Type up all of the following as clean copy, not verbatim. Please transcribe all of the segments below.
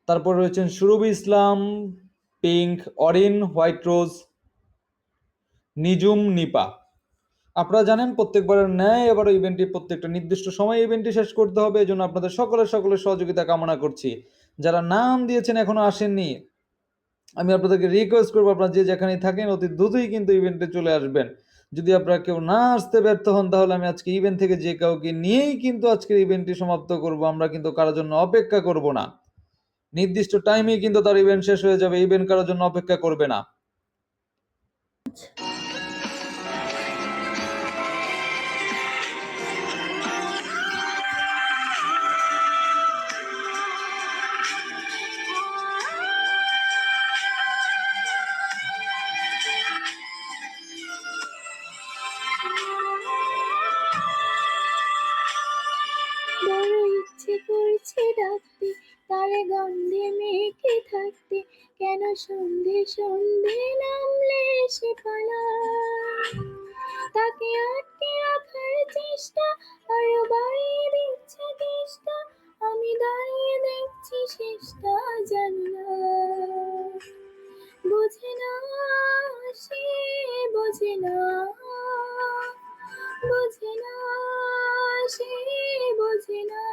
তারপর রয়েছেন Surovi Islam, Pink, Orin, White Rose, Nijhum, Nipa. আপনারা জানেন প্রত্যেকবারের ন্যায় এবারও ইভেন্টটি প্রত্যেকটা নির্দিষ্ট সময় ইভেন্টটি শেষ করতে হবে, এই জন্য আপনাদের সকলের সহযোগিতা কামনা করছি। যারা নাম দিয়েছেন এখনো আসেননি, আমি আপনাদেরকে রিকোয়েস্ট করবো আপনারা যে যেখানেই থাকেন অতি দ্রুতই কিন্তু ইভেন্টে চলে আসবেন। যদি আপনারা কেউ না আসতে ব্যর্থ হন তাহলে আমি আজকে ইভেন্ট থেকে যে কাউকে নিয়েই কিন্তু আজকের ইভেন্টটি সমাপ্ত করব। আমরা কিন্তু কারোর জন্য অপেক্ষা করব না, নির্দিষ্ট টাইমেই কিন্তু তার ইভেন্ট শেষ হয়ে যাবে, ইভেন্ট কারোর জন্য অপেক্ষা করবে না। বড় ইচ্ছে করছে ডাকতে, তারে গন্ধে মেখে থাকতে, কেন সন্ধে সন্ধে নামলে সে পালায়। তাকে আটকে রাখার চেষ্টা আরো বাড়িয়ে দিচ্ছে চেষ্টা, আমি দাঁড়িয়ে দেখছি শেষটা জানি না। বোঝে না সে, বোঝে না, বোঝে না সে, বোঝে না,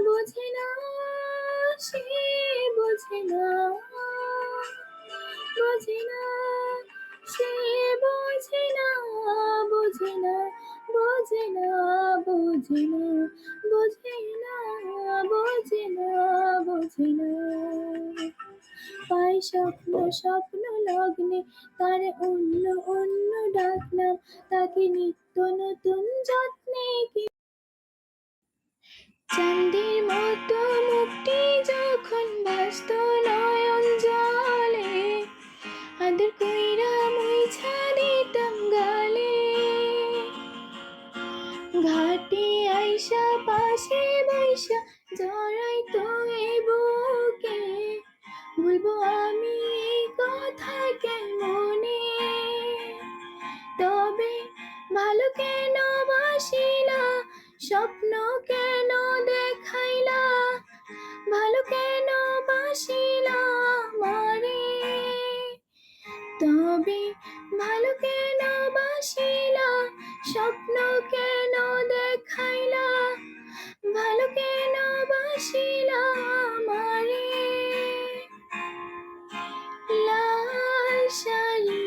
বোঝে না সে, বোঝে না, বোঝে না সে, বোঝে না, বোঝে না, বোঝে না, বোঝে না, বোঝে না, বোঝে না, বোঝে না। পাই স্বপ্ন স্বপ্ন লগ্নে তারে অন্য অন্য ডাকলাম, তাকে নিত্য নতুন যত্নে কি চাঁদের মতো মুক্তি যখন ব্যস্ত নয়ন জলে, আদর কইরা মুইছা দিতাম গালে। ঘাটে আইসা পাশে বৈশা জড়াইতো এই বুকে, বলবো আমি এই কথা কেমনে, তবে ভালো কেন বাসিলা, স্বপ্ন কেন দেখাইলা, ভালো কেন বাসিলা মারে, তবে ভালো কেন বাসিলা, স্বপ্ন কেন দেখাইলা, ভালো কেন বাসিলা আমারে। লাল শাড়ি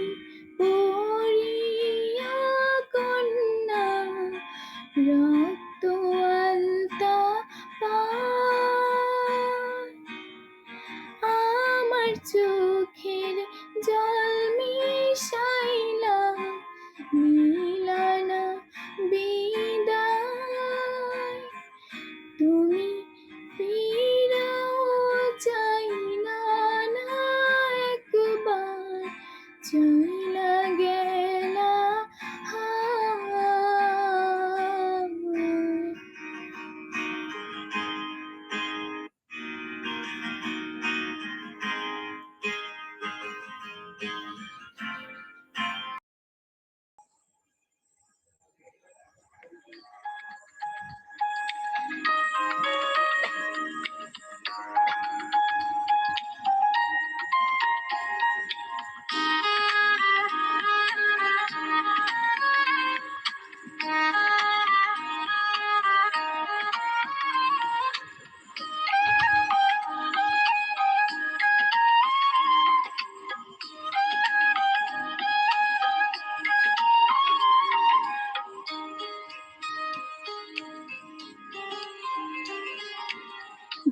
পরিয়া কন্যা, রক্ত আলতা পায়, আমার চোখের জল মিশাইলা, মিলানা বিদায়, তুমি ফিরাও চাইলা না একবার, চইলা গেলা হায়।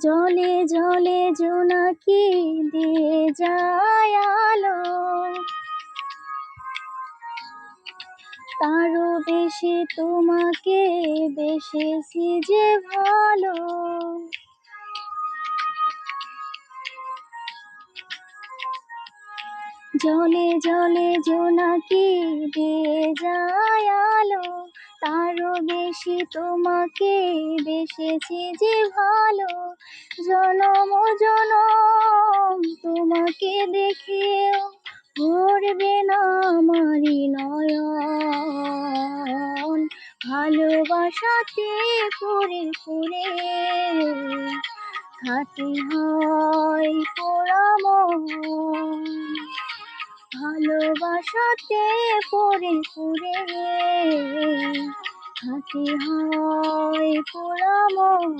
জলে জলে জোনাকি দিয়ে যায় আলো, তারও বেশি তোমাকে বেশি যে ভালো। জলে জলে জোনাকি দিয়ে যায় আলো, তারও বেশি তোমাকে বেশি যে ভালো। জনম জনম তোমাকে দেখেও ভরবে না আমারি নয়ন, ভালোবাসাতে পুরে পুরে হাতে হয় পোড়া মন, ভালোবাসাতে পড়ে পড়ে হাতে হয় পোড়া মন।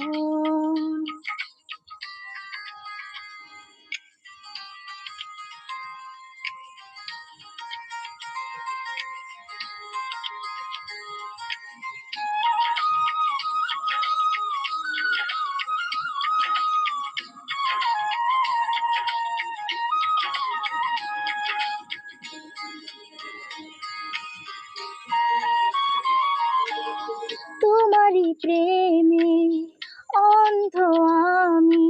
তোমারই প্রেমে অন্ধ আমি,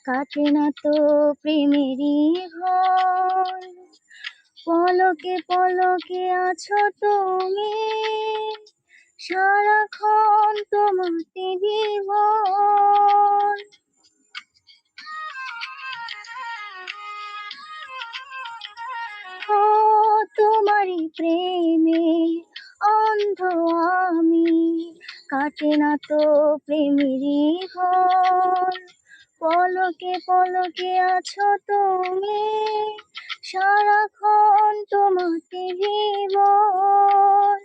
কাটে না তো প্রেমেরই ঘর। পলকে পলকে আছো তুমি, সারাক্ষণ তোমাতে বিভোর। ও তোমারই প্রেমে অন্ধ আমি, কাটে না তো প্রেমেরই ঘর। পলকে পলকে আছো তুমি, সারাক্ষণ তোমাতে বিভোর।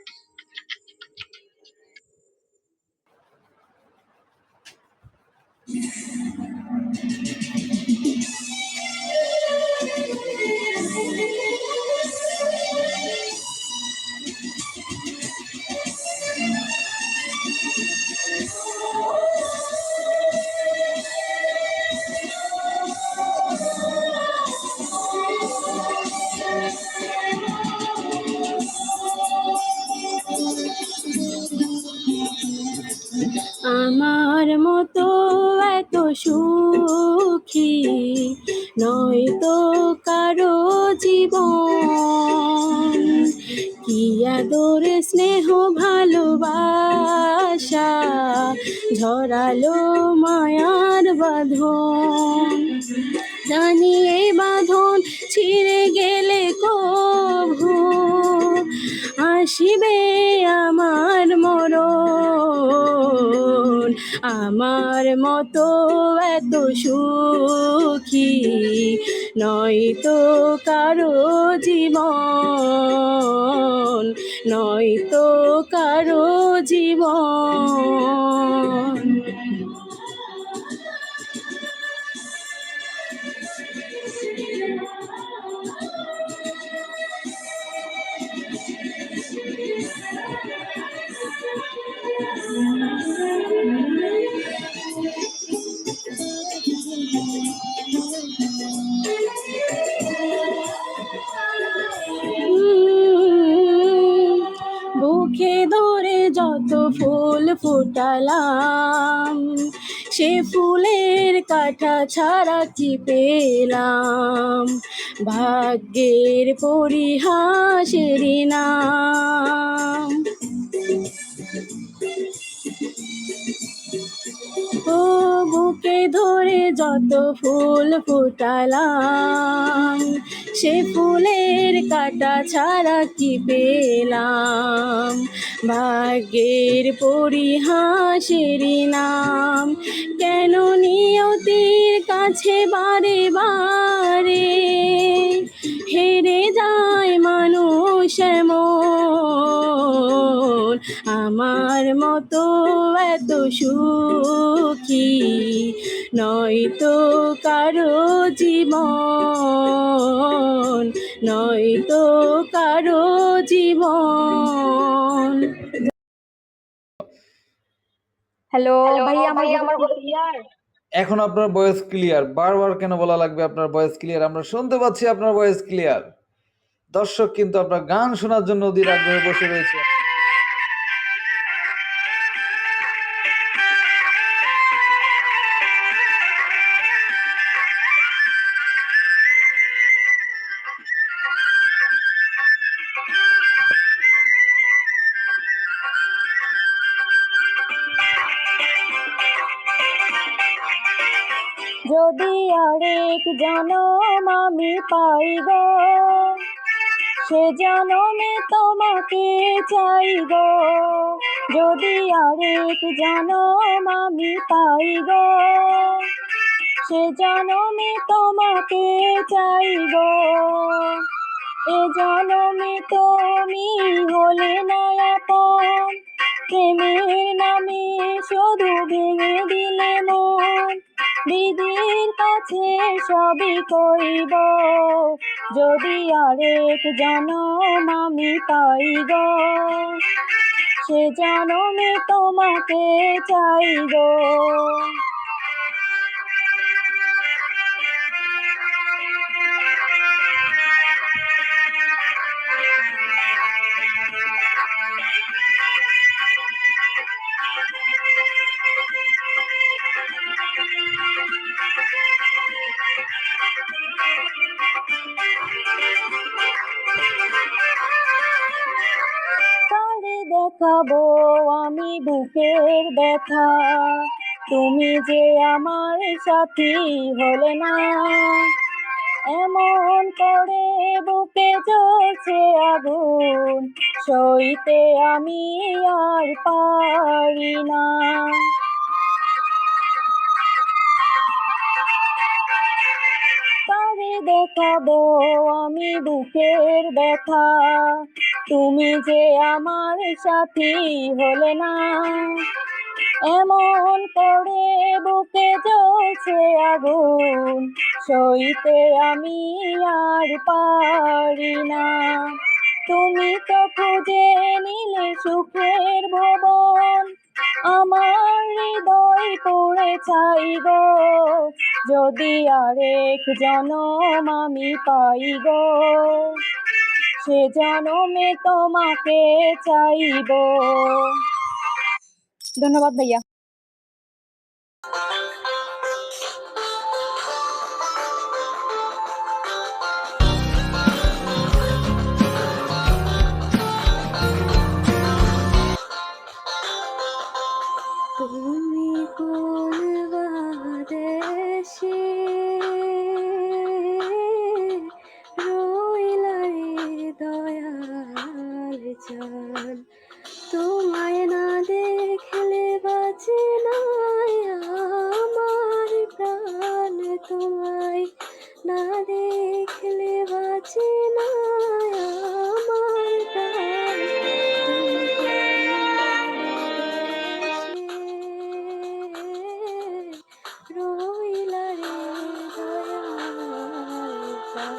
আমার মতো এত সুখী নয় তো কারো জীবন। কি আদর স্নেহ ভালোবাসা ঝরালো মায়ার বাঁধন। জানি এই বাঁধন ছিঁড়ে গেলে কভু আসিবে আমার মরণ। আমার মতো এত সুখী নয় তো কারো জীবন, নয় তো কারো জীবন। বুকে ধরে যত ফুল ফুটালাম, সে ফুলের কাঁটা ছাড়া কি পেলাম। ভাগ্যের পরিহাসেরই নাম। ও বুকে ধরে যত ফুল ফুটালাম, সে ফুলের কাঁটা ছাড়া কি পেলাম। ভাগ্যের পরিহাসেরই নাম। কেন নিয়তির কাছে বারে বারে হেরে যায় মানুষ এমন। আমার মতো এত সুখী নয় তো কারো জীবন, নয় তো কারো জীবন। হ্যালো ভাই, আমার ভয়েস ক্লিয়ার? এখন আপনার ভয়েস ক্লিয়ার। বারবার কেন বলা লাগবে আপনার ভয়েস ক্লিয়ার? আমরা শুনতে পাচ্ছি আপনার ভয়েস ক্লিয়ার। দর্শক কিন্তু আপনার গান শোনার জন্য অধীর আগ্রহে বসে রয়েছে। যদি আরেক জনম আমি পাই গো, সে জনমে তোমাকে চাই গো। যদি আরেক জনম আমি পাই গো, সে জনমে তোমাকে চাই গো, এ জনমে তুমি হলে না আপন, প্রেমের নামে শুধু ভেঙে দিলে মন। দিদির কাছে সবই কইব, যদি আরেক জনম আমি পাই গো, সে জনমে তোমাকে চাই গো। কারে দেখাবো আমি বুকের ব্যথা, তুমি যে আমার সাথী হলে না। এমন করে বুকে জ্বলছে আগুন, সইতে আমি আর পারি না। কারে দেখাবো আমি বুকের ব্যথা, তুমি যে আমার সাথী হলে না। এমন করে বুকে জ্বলছে আগুন, সইতে আমি আর পারি না। তুমি তো খুঁজে নিলে সুখের ভবন, আমার হৃদয় পড়ে ছাই গো, যদি আরেক জনম আমি পাই গো, সে জনমে তোমাকে চাইব। ধন্যবাদ ভাইয়া। তুমি কোন বাদেশে রইলা রে দয়াল জান, তোমায় না দেখলে বাঁচে না আমার প্রাণ, তোমায় না দেখলে বাঁচে না আমার প্রাণ। রইলা রে দয়াল জান।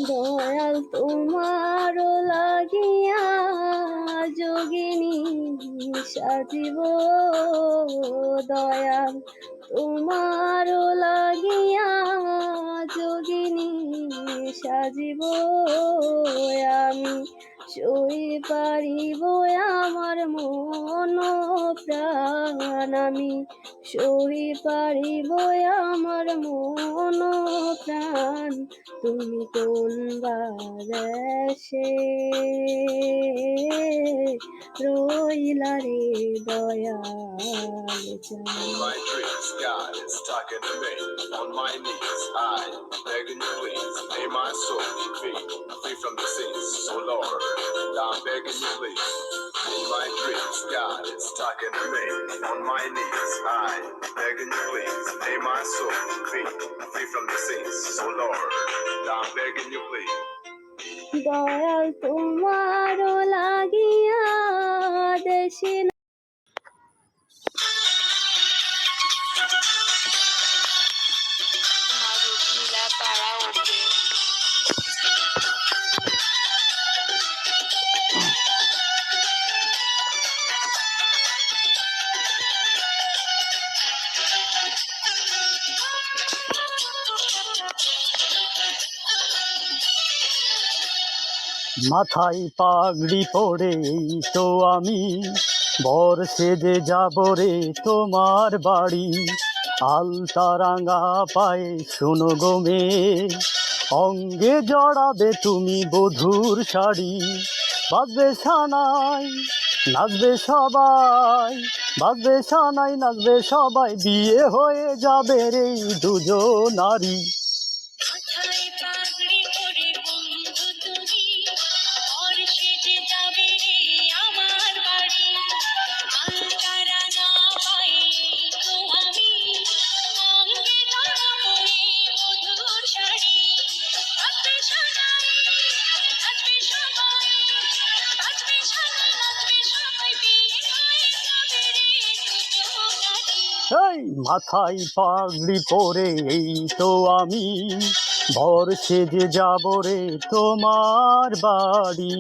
দয়াল তোমার লাগিয়া যোগিনী সাজিব, দয়াল তোমার লাগিয়া যোগিনী সাজিব, আমি সই পারিব আমার মন প্রাণ, আমি সই পারিব আমার মন প্রাণ। তুমি কোন বাদেশে রইলা রে দয়াল জান। My dreams, God is talking to me. On my knees, I begging you please, may my soul be free from the sins. So Lord, I'm begging you please. In my dreams, God is talking to me. On my knees, I begging you please, may my soul be free from the sins. So Lord, I'm begging you please. Dayal তোমার লাগিয়া দেশে মাথায় পাগড়ি পরে এই তো আমি বর সেজে যাব রে তোমার বাড়ি। আলতা রাঙা পায়ে শোনো গো মেয়ে, অঙ্গে জড়াবে তুমি বধূর শাড়ি। বাজবে সানাই নাচবে সবাই, বাজবে সানাই, নাচবে সবাই, বিয়ে হয়ে যাবে রে দুজনারই। মাথায় পাগড়ি পরে বন্ধু তুমি, বর সেজে যাবে রে আমার বাড়ি। আলকারা না পাইলে তো আমি অঙ্গে ধরাবো রে মধুর শাড়ি। নাচবে সবাই, নাচবে সবাই, নাচবে সবাই, নাচবে সবাই, বিয়ে হয়ে যাবে রে দুজনারই। এই মাথায় পাগড়ি পরে এই তো আমি, বর সেজে যাব রে তোমার বাড়ি।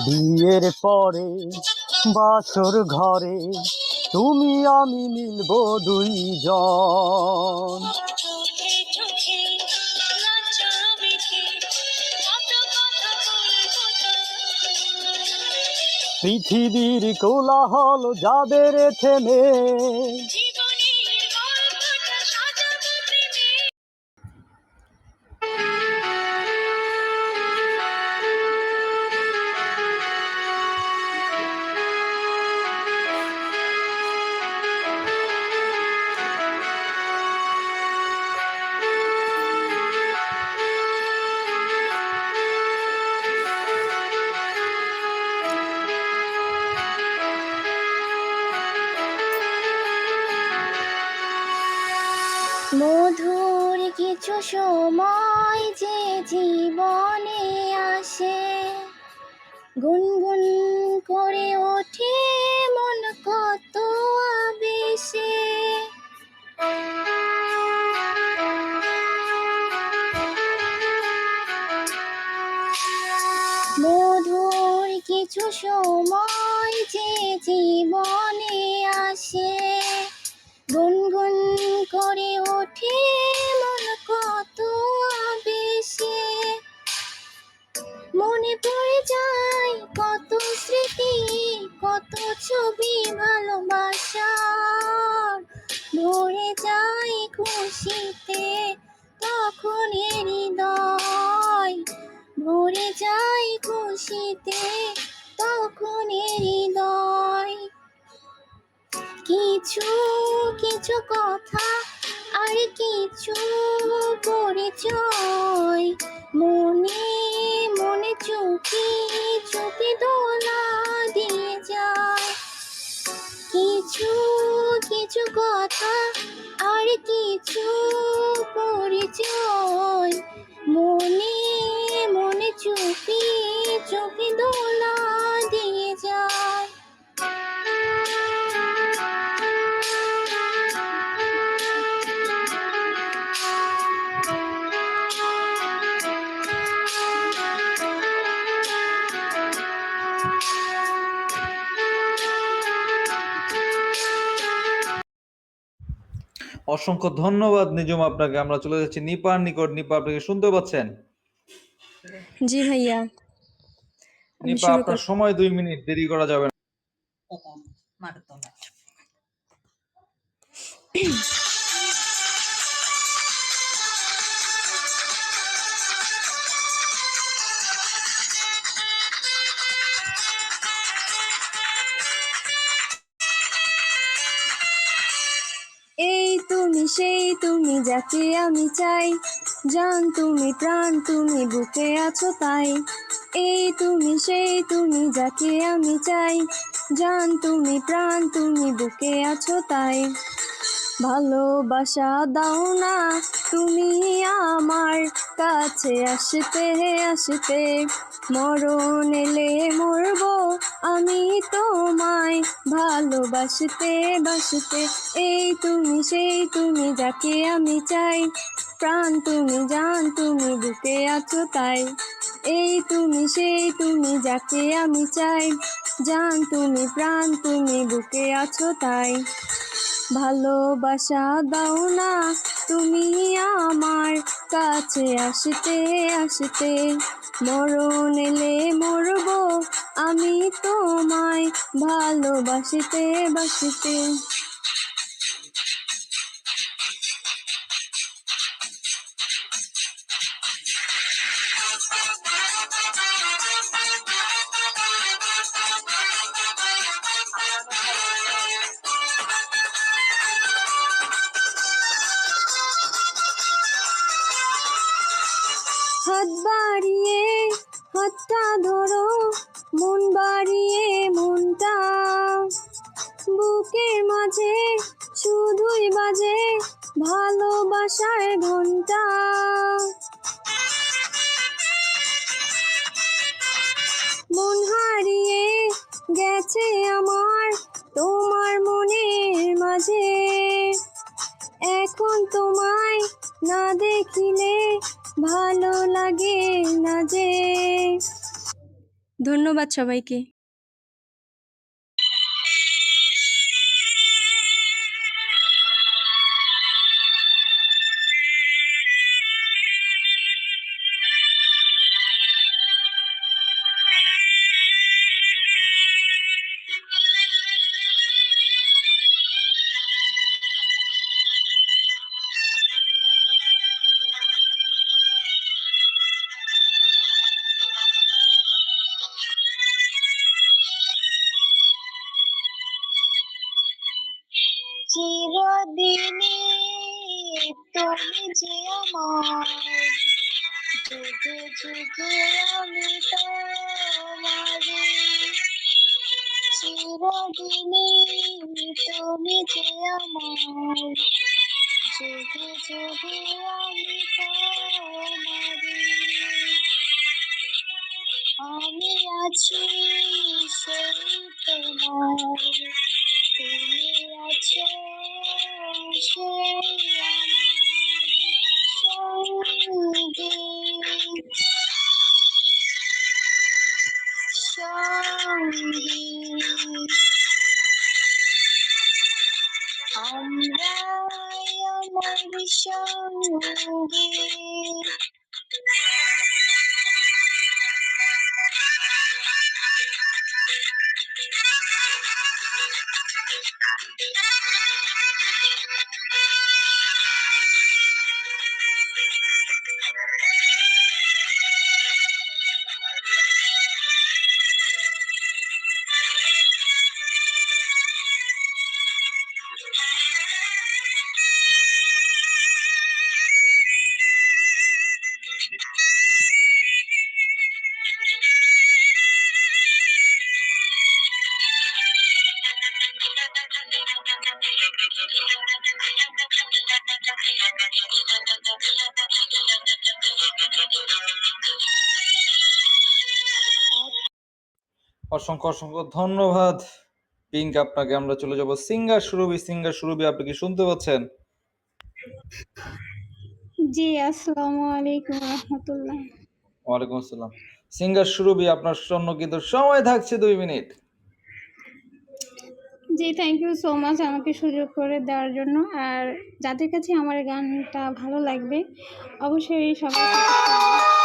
বিয়ের পরে বাসর ঘরে তুমি আমি মিলবো দুইজন। চোখে চোখে লজ্জা মেখে কত কথা বলবো তখন। পৃথিবীর কোলাহল যাবে রে থেমে, জীবনের গল্পটা সাজাবো প্রেমে। মধুর কিছু সময় যে জীবনে আসে, গুনগুন করে ওঠে মন কত আবেশে। মধুর কিছু সময় যে জীবনে আসে, গুনগুন করে ওঠে মন কত আবেশে। মনে পড়ে যায় কত স্মৃতি, কত ছবি ভালোবাসার, ভরে যায় খুশিতে তখন হৃদয়, ভরে যায় খুশিতে তখন হৃদয়। কিছু কিছু কথা আর কিছু পরিচয়, মনে মনে চুপি চুপি দোলা দিয়ে যায়। কিছু কিছু কথা আর কিছু পরিচয়, মনে মনে চুপি চুপি দোলা দিয়ে যায়। অসংখ্য ধন্যবাদ নিজম আপনাকে। আমরা চলে যাচ্ছি নিপার নিকট। নিপা, আপনি শুনতে পাচ্ছেন? জি ভাইয়া, আমি নিপা, শুরু আপনার কর। সময় 2 মিনিট, দেরি করা যাবে না। এই তুমি সেই তুমি যাকে আমি চাই, জান তুমি প্রাণ তুমি বুকে আছো তাই। এই তুমি সেই তুমি যাকে আমি চাই, জান তুমি প্রাণ তুমি বুকে আছো তাই। ভালোবাসা দাও না তুমি আমার কাছে আসতে আসতে, মরণ এলে মরবো আমি তোমায় ভালোবাসতে বাসতে। এই তুমি সেই তুমি যাকে আমি চাই, প্রাণ তুমি জান তুমি বুকে আছো তাই। এই তুমি সেই তুমি যাকে আমি চাই, জান তুমি প্রাণ তুমি বুকে আছো তাই ভালোবাসা দাও না তুমি আমার কাছে আসতে আসতে মরণ এলে মরবো আমি তোমায় ভালোবাসিতে বাসিতে। হাত বাড়িয়ে হাতটা ধরো মন বাড়িয়ে মনটা বুকের মাঝে শুধুই বাজে ভালোবাসার ঘন্টা। মন হারিয়ে গেছে আমার তোমার মনের মাঝে এখন তোমায় না দেখিলে ভালো লাগে না যে। ধন্যবাদ সবাইকে। চিরদিনে তুমি যে আমার, যুগে যুগে আমি তোমারে। চিরদিনে তুমি যে আমার, যুগে যুগে আমি তোমারে। আমি আছি সেই তোমার, তুমি আছো সেই আমার সঙ্গে সঙ্গী। আমরাই আমার সঙ্গী। অসংখ্য অসংখ্য ধন্যবাদ পিঙ্ক আপনাকে। আমরা চলে যাব সিঙ্গার সুরভি। সিঙ্গার সুরভি, আপনি কি শুনতে পাচ্ছেন? জি, আসসালামু আলাইকুম রহমতুল্লাহ। ওয়ালাইকুম আসসালাম। সিঙ্গার সুরভি, আপনার জন্য কিন্তু সময় থাকছে 2 মিনিট। জি, থ্যাংক ইউ সো মাচ আমাকে সুযোগ করে দেওয়ার জন্য। আর যাদের কাছে আমার এই গানটা ভালো লাগবে অবশ্যই সবাই support করবেন।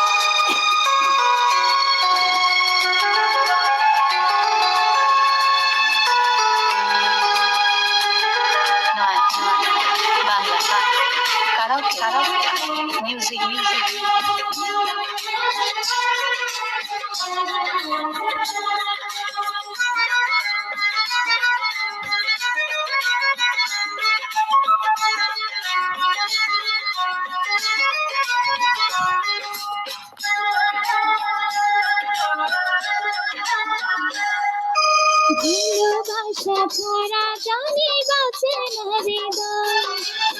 বাংলা কারাওকে মিউজিক ভালোবাসা ছাড়া জানি বাঁচে না হৃদয়,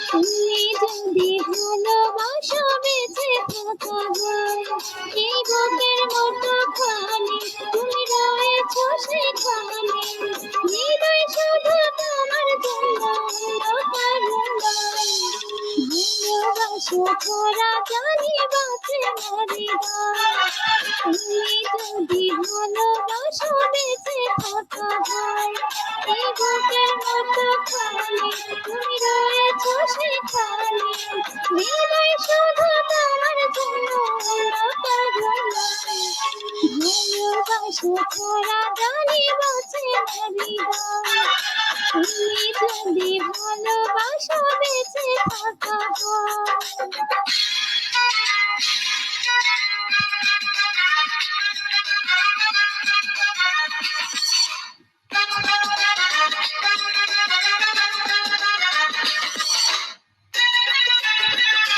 তুমি যদি ভালোবাসো বেঁচে থাকা যায়। এই বুকের মতো খালি তুমি রয়েছো সেখানে, হৃদয় শুধু তোমার জন্য অন্ধকার হৃদয়। ভালোবাসা ছাড়া জানি বাঁচে না হৃদয়। তুমি যদি ভালোবাসো বেঁচে থাকা যায়, এই বুকের মতো খালি তুমি রয়েছো সেখানে, হৃদয় শুধু তোমার জন্য ভালোবাসা ছাড়া জানি বাঁচে না হৃদয়। তুমি যদি ভালোবাসো বেঁচে থাকা যায়।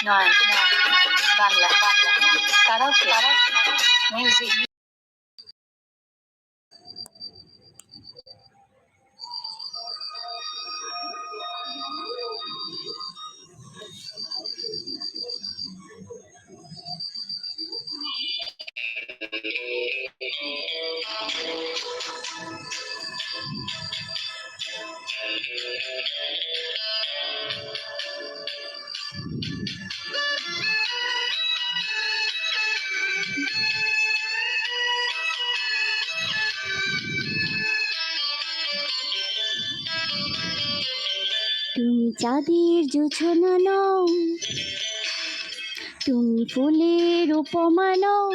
নয়ন বাংলা কারাওকে মিউজিক। তুমি চাঁদের জোছনা নও, তুমি ফুলের উপমা নও।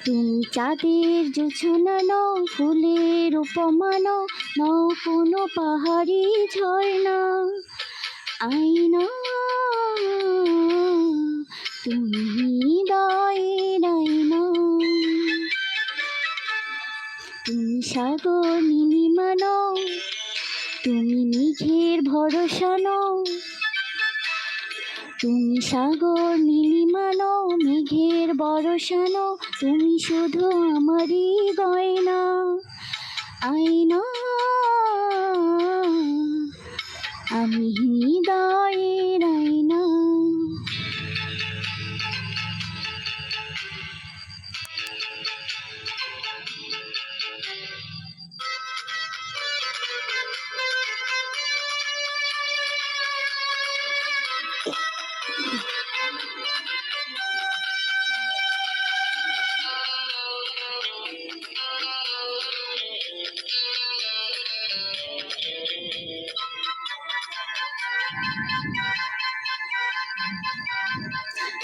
তুমি চাঁদের জোছনা নও, ফুলের উপমা নও, নও কোনো পাহাড়ি ঝর্ণা। আয়না তুমি হৃদয়ের আয়না। তুমি সাগর নীলিমা নও, তুমি মেঘের ভরসা নও। তুমি সাগর নীলিমা নও, মেঘের ভরসা নও, তুমি শুধু আমারই গয়না। আয়না আমি হৃদয়ের আয়না।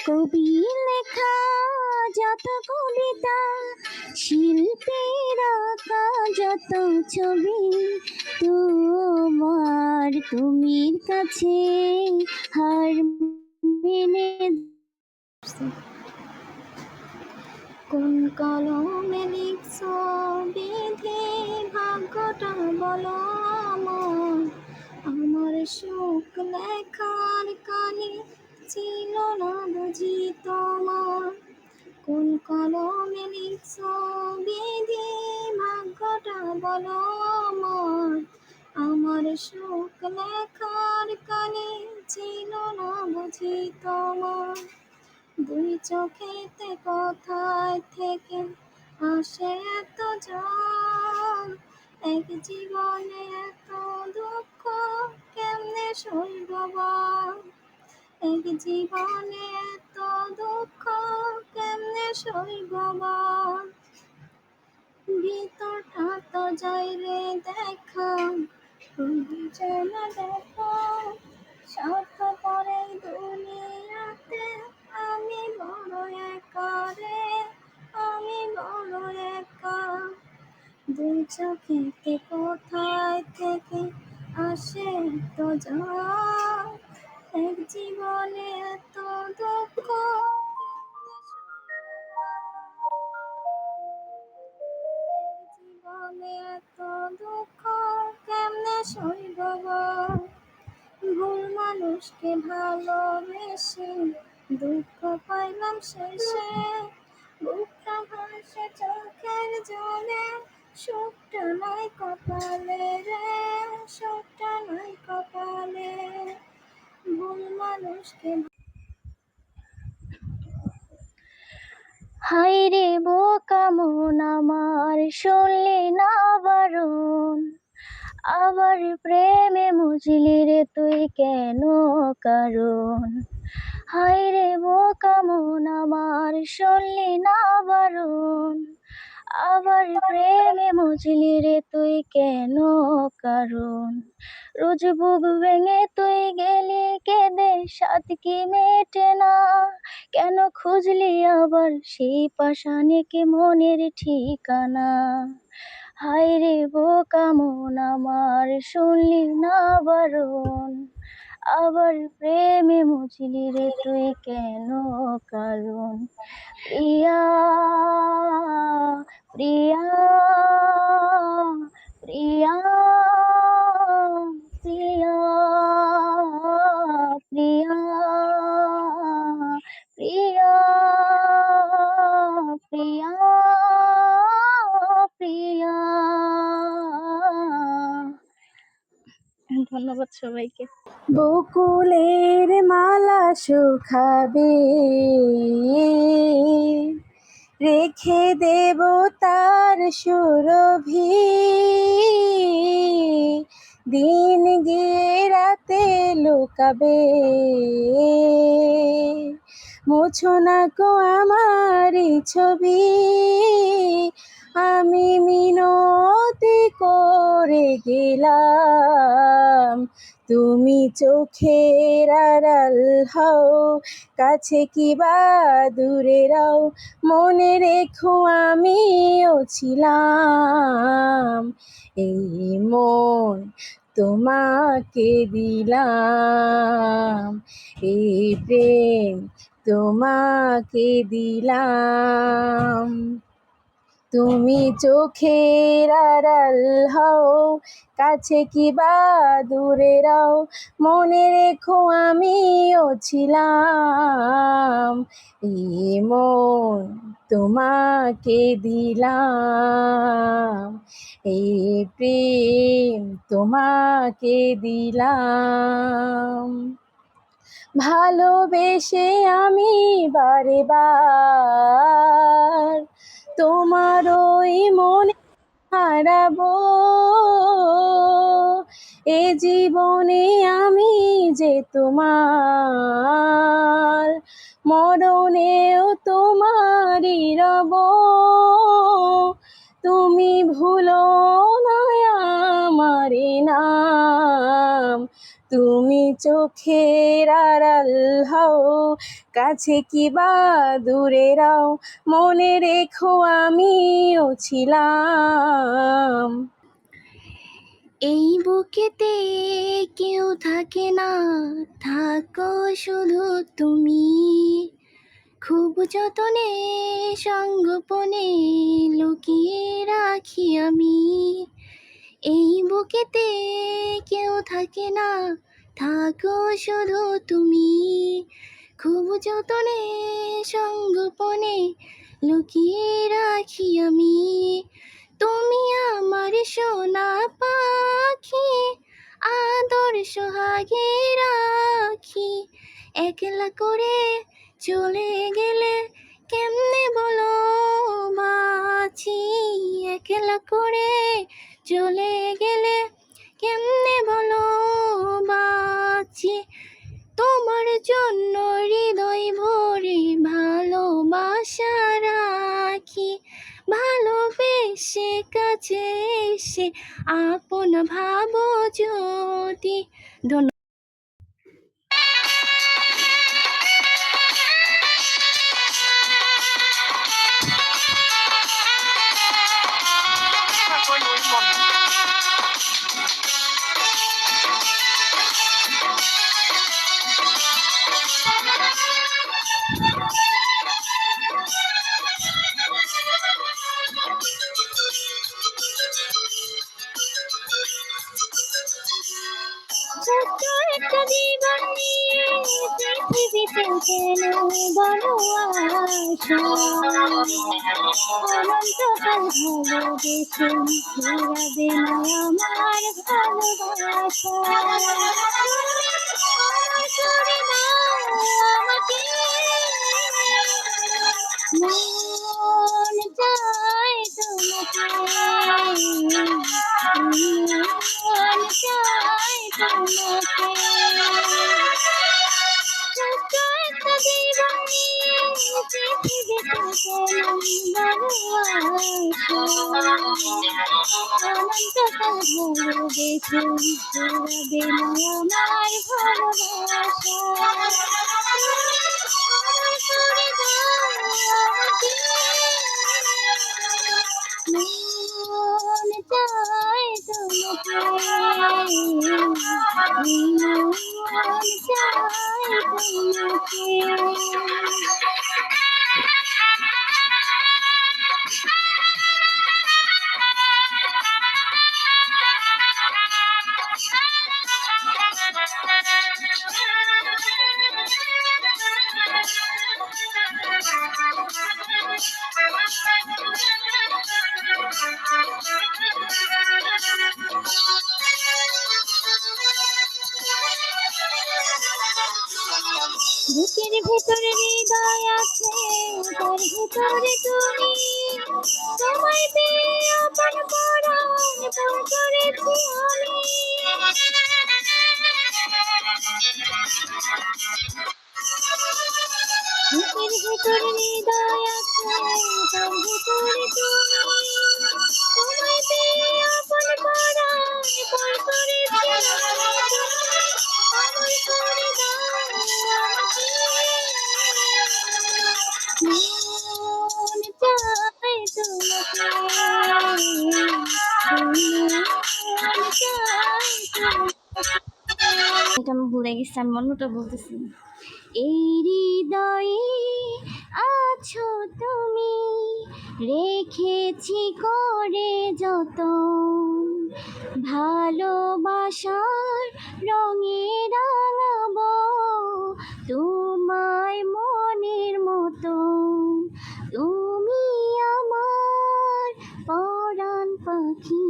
কবি লেখা যত কবিতা, শিল্পীর আঁকা যত ছবি, তোমার তুমির কাছে হার মেনে। কোন কলমে লিখছো বিধি, ভাগ্যটা বলো আমার। আমার সুখ লেখার কালে ছিল না বুঝি তোমার। কোন কলমে লিখছো বিধি, ভাগ্যটা বলো আমার। আমার সুখ লেখার কালে ছিল না বুঝি তোমার। দুই চোখেতে কোথায় থেকে আসে এত জল, এক জীবনে এত দুঃখ কেমনে সইব বল। এক জীবনে এত দুঃখ কেমনে সইব বল। ভিতরটা তো যাই রে দেখা, তুমি যেন দেখো স্বার্থ করে দুনিয়াতে আমি বড় একা রে, আমি বড় একা। দুই চোখেতে কোথায় থেকে আসে তো জল, এক জীবনে এত দুঃখ জীবনে এত দুঃখ কেমনে সইব বল। ভুল মানুষকে ভালোবেসে দুঃখ পাইলাম শেষে, বুকটা ভাসে চোখের জলে, সুখটা নাই কপালে রে, সুখটা নাই কপালে। ভুল মানুষকে। হাই রে বোকা মন আমার, শুনলি না বারণ, আবার প্রেমে মুজলি রে তুই কেন কারণ। হায় রে বোকা মন আমার, শুনলি না বারণ, আবার প্রেমে মজলি রে তুই কেন কারণ? রোজ বুক ভেঙে তুই গেলি কেঁদে, সাথ কি মেটে না? কেন খুঁজলি আবার সেই পাষাণে কি মনের ঠিকানা? হায় রে বোকা মন আমার, শুনলি না বারণ, আবার প্রেমে মজলি রে তুই কেন কারণ? প্রিয়া প্রিয়া প্রিয়া প্রিয়া প্রিয়া প্রিয়া প্রিয়া প্রিয়া। ধন্যবাদ সবাইকে। বকুলের মালা শুকাবে, রেখে দেব তার সুরভি, দিন গিয়ে রাতে লুকাবে, মোছো না গো আমার এই ছবি, আমি মিনতি করে গেলাম, তুমি চোখের আড়াল হও, কাছে কি বা দূরে রাও, মনে রেখো আমিও ছিলাম, এই মন তোমাকে দিলাম, এই প্রেম তোমাকে দিলাম, তুমি চোখের আড়াল হও, কাছে কি বা দূরে রাও, মনে রেখো আমিও ছিলাম, এই মন তোমাকে দিলাম, এই প্রেম তোমাকে দিলাম, ভালোবেসে আমি বারে বার তোমার ওই মনে হারাবো, এ জীবনে আমি যে তোমার, মরণেও তোমারই রব, তুমি ভুলো না আমার নাম, তুমি চোখের আড়াল হও, কাছে কি বা দূরে রাও, মনে রেখো আমিও ছিলাম, এই বুকেতে কেউ থাকে না, থাকো শুধু তুমি, খুব যতনে সঙ্গোপনে লুকিয়ে রাখি আমি, এই বুকেতে কেউ থাকে না, থাকো শুধু তুমি, খুব যতনে সঙ্গোপনে লুকিয়ে রাখি আমি, তুমি আমার সোনা পাখি, আদর সোহাগে রাখি, একলা করে চলে গেলে কেমনে বলো বাঁচি, একলা করে চলে গেলে কেমনে বলো বাঁচি, তোমার জন্য হৃদয় ভরে ভালোবাসা রাখি, ভালোবেসে কাছে এসে আপন ভাবো যদি। ধন্যবাদ। ছোট্ট একটা জীবন নিয়ে পৃথিবীতে কেন বড় আশা, অনন্তকাল ভালোবেসে ফিরাবে না আমার ভালোবাসা, করে দাও আমাকে, মন চায় তোমাকে, মন চায় তোমাকে, ছোট্ট অনন্তকাল ধরে দেখুন ফুরাবে না আমার ভালোবাসা। আমার করে দাও আমাকে, মন চায় তোমাকে, মন চায় তোমাকে। বুকের ভেতরে হৃদয় আছে, তার ভেতরে তুমি, তোমায় পেয়ে আপন পরাণ পণ করেছি আমি। বুকের ভেতরে হৃদয় আছে, তার ভেতরে তুমি, তোমায় পেয়ে আপন পরাণ পণ করেছি আমি। আমার করে দাও আমাকে, মন চায় তোমাকে, মন চায় তোমাকে। এটা আমি ভুলে গেছি, আমি অন্যটা বলতেছি। এই হৃদয়ে আছো তুমি, রেখেছি করে যত, ভালোবাসার রঙে রাঙাবো তোমায় মনের মতো। তুমি আমার পরাণ পাখি,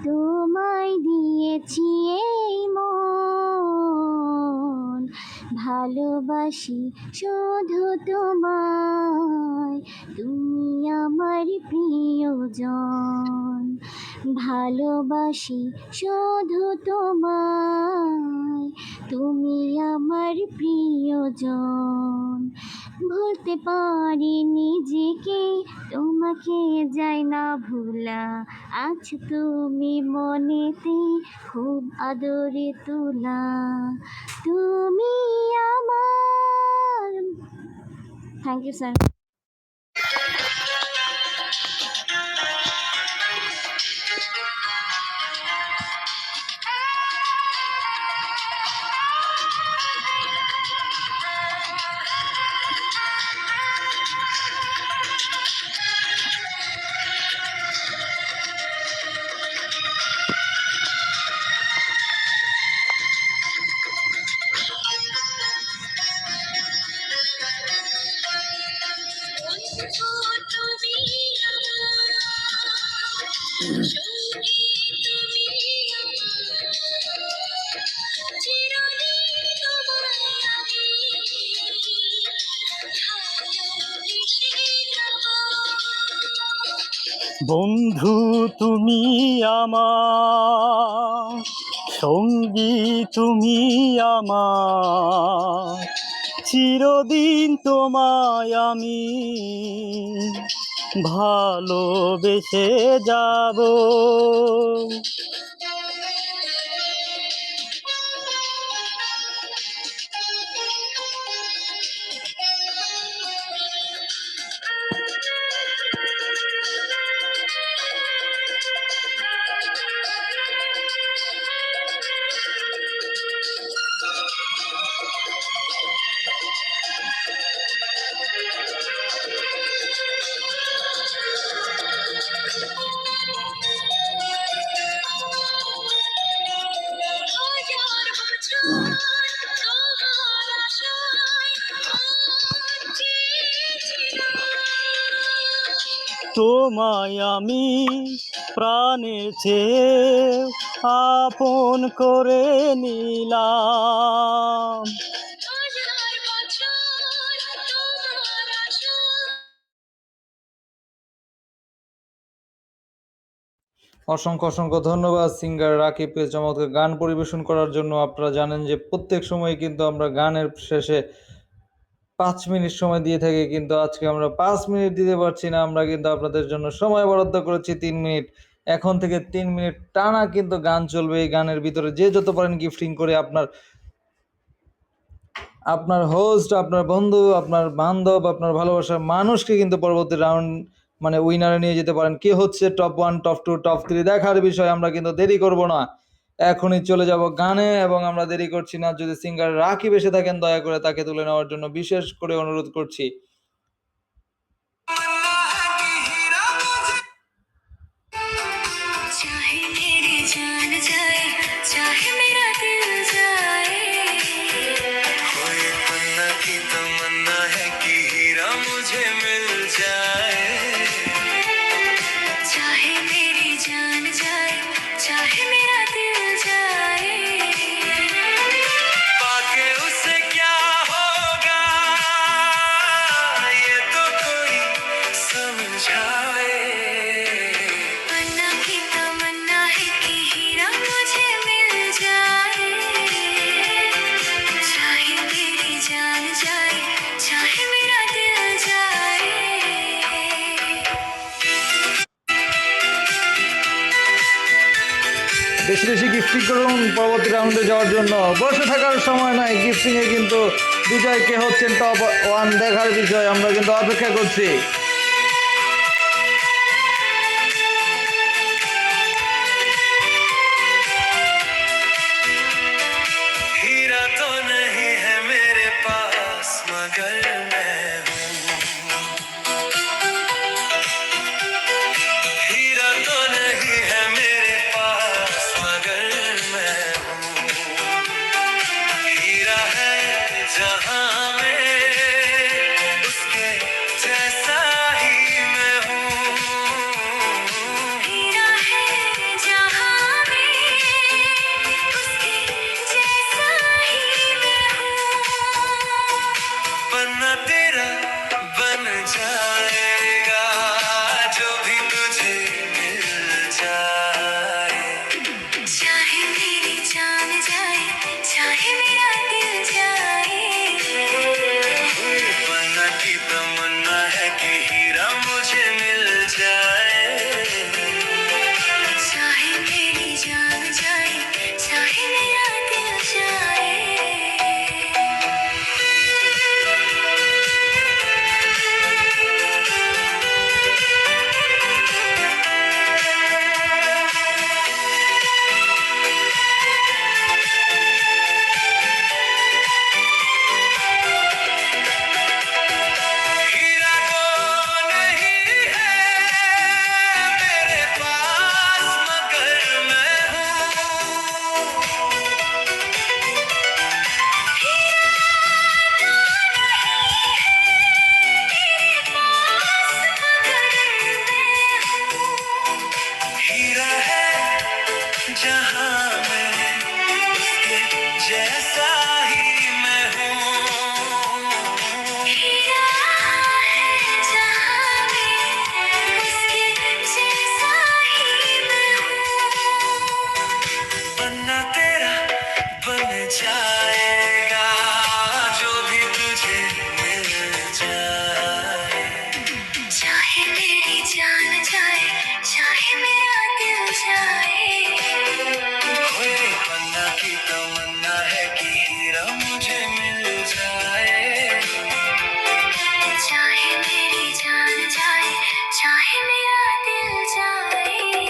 তোমায় দিয়েছি এই মন, ভালোবাসি শুধু তোমায়, তুমি আমার প্রিয়জন। ভালোবাসি শুধু তোমায়, তুমি আমার প্রিয়জন। ভুলতে পারি নিজেকে, তোমাকে যাই না ভুলা, আছো তুমি মনেতে খুব আদরে তোলা। তুমি আমার। Thank you sir. বন্ধু তুমি আমার, সঙ্গী তুমি আমার, চিরদিন তোমায় আমি ভালোবেসে যাব। তোমায় আমি প্রাণের চেয়ে আপন করে নিলাম। অসংখ্য অসংখ্য ধন্যবাদ সিঙ্গার রাকিবকে চমৎকার গান পরিবেশন করার জন্য। আপনারা জানেন যে প্রত্যেক সময় কিন্তু আমরা গানের শেষে 5 মিনিট সময় দিয়ে থাকি, কিন্তু আজকে আমরা 5 মিনিট দিতে পারছি না। আমরা কিন্তু আপনাদের জন্য সময় বরাদ্দ করেছি 3 মিনিট। এখন থেকে 3 মিনিট টানা কিন্তু গান চলবে। এই গানের ভিতরে যে যত পারেন গিফটিং করে আপনার হোস্ট, আপনার বন্ধু, আপনার বান্ধব, আপনার ভালোবাসার মানুষকে কিন্তু পরবর্তী রাউন্ড মানে উইনারে নিয়ে যেতে পারেন। কে হচ্ছে টপ 1, টপ 2, টপ 3 দেখার বিষয়। আমরা কিন্তু দেরি করব না, এখনই চলে যাব গানে এবং আমরা দেরি করছি না। যদি সিঙ্গার রাকিব এসে থাকেন দয়া করে তাকে তুলে নেওয়ার জন্য বিশেষ করে অনুরোধ করছি। चाहे मेरी जान जाए चाहे मेरा दिल जाए कोई पन्ना की तमन्ना है कि हीरा मुझे मिल जाए चाहे मेरी जान जाए चाहे मेरा दिल जाए पाके उसे क्या होगा ये तो कोई समझाए पन्ना की तमन्ना है कि हीरा मुझे मिल जाए चाहे मेरी जान जाए चाहे मेरा दिल जाए বেশি বেশি গিফটিং করুন পরবর্তী রাউন্ডে যাওয়ার জন্য। বসে থাকার সময় নাই, গিফটিংয়ে কিন্তু বিজয় কে হচ্ছেন টপ 1 দেখার বিষয়। আমরা কিন্তু অপেক্ষা করছি। हीरा तो नहीं है मेरे पास मगर मैं हूँ हीरा तो नहीं है मेरे पास मगर मैं हूँ हीरा है जहाँ में उसके जैसा ही मैं हूँ हीरा है जहाँ में उसके जैसा ही मैं हूँ पन्ना तेरा बन जाएगा जो भी तुझे मिल जाए चाहे मेरी जान जाए चाहे मेरा दिल जाए पन्ना की तमन्ना है कि हीरा मुझे मिल जाए चाहे मेरी जान जाए चाहे मेरा दिल जाए हीरा को नहीं है मेरे पास मगर मैं हूँ हीरा है जहाँ में उसके जैसा ही मैं हूँ हीरा है जहाँ में उसके जैसा ही मैं हूँ पन्ना तेरा बन जा